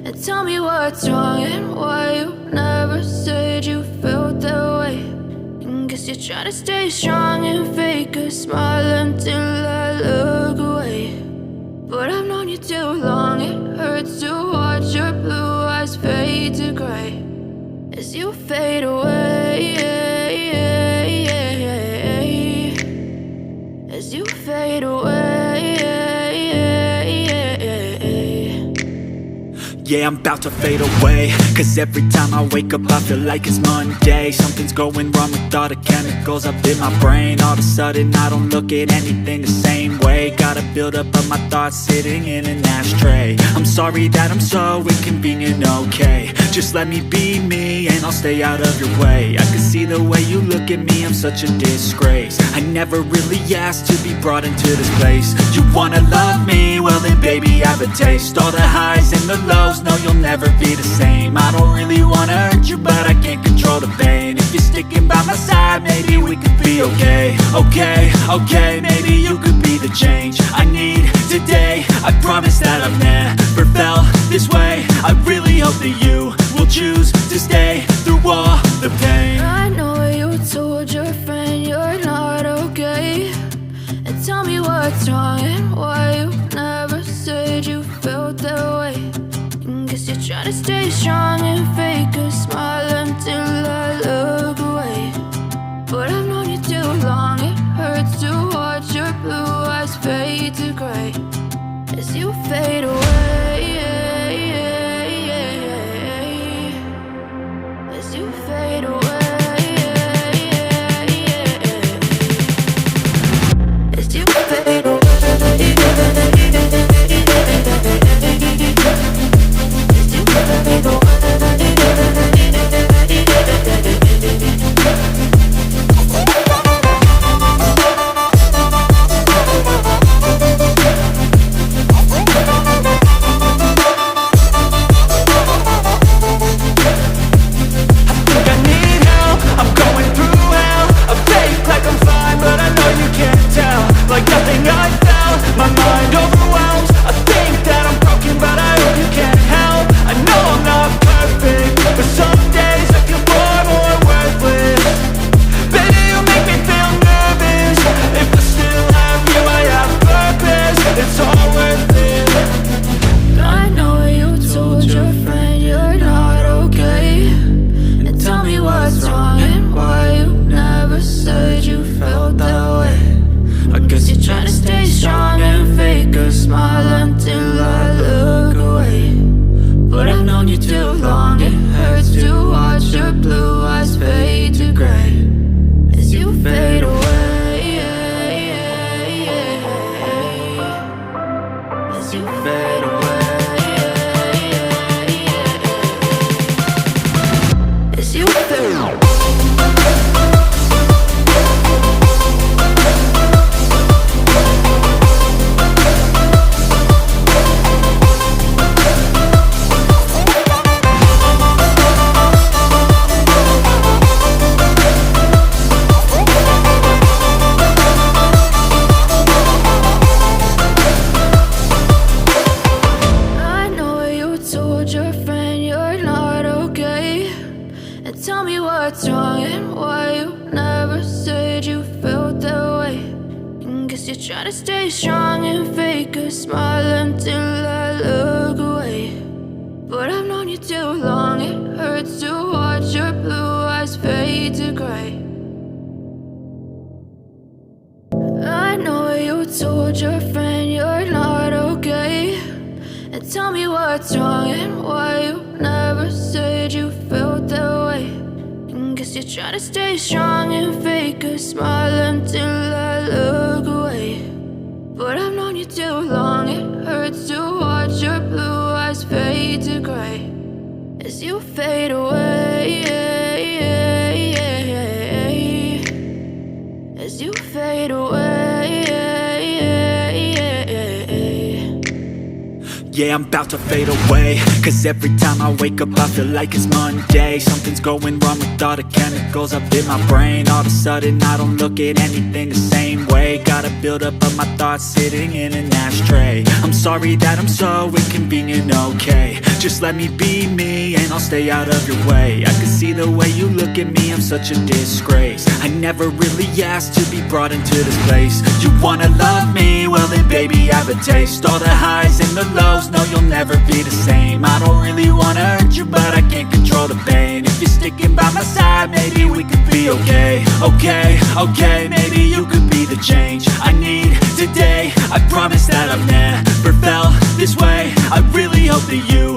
And tell me what's wrong and why you never said you felt that way. And guess you're trying to stay strong and fake a smile until I look away. But I've known you too long, it hurts to watch your blue eyes fade to gray as you fade away, as you fade away. Yeah, I'm about to fade away, cause every time I wake up I feel like it's Monday. Something's going wrong with all the chemicals up in my brain. All of a sudden I don't look at anything the same way. Got a buildup of my thoughts sitting in an ashtray. I'm sorry that I'm so inconvenient, okay. Just let me be me and I'll stay out of your way. I can see the way you look at me, I'm such a disgrace. I never really asked to be brought into this place. You wanna love me? Well then baby I have a taste. All the highs and the lows, no, you'll never be the same. I don't really wanna hurt you, but I can't control the pain. If you're sticking by my side, maybe we could be okay. Okay, maybe you could be the change I need today. I promise that I've never felt this way. I really hope that you will choose to stay through all the pain. I know you told your friend you're not okay. And tell me what's wrong and why you never said you felt that way. Guess you're trying to stay strong and fake a smile until I look away. But I've known you too long, it hurts to watch your blue eyes fade to gray as you fade away, as you fade away, as you fade away. Yeah, I'm about to fade away. Cause every time I wake up I feel like it's Monday. Something's going wrong with all the chemicals up in my brain. All of a sudden I don't look at anything the same way. Gotta build up of my thoughts sitting in an ashtray. I'm sorry that I'm so inconvenient, okay. Just let me be me and I'll stay out of your way. I can see the way you look at me, I'm such a disgrace. I never really asked to be brought into this place. You wanna love me? Well then baby have a taste. All the highs and the lows, no you'll never be the same. I don't really wanna hurt you but I can't control the pain. If you're sticking by my side, maybe we could be okay. Okay, maybe you could be the change I need today. I promise that I've never felt this way. I really hope that you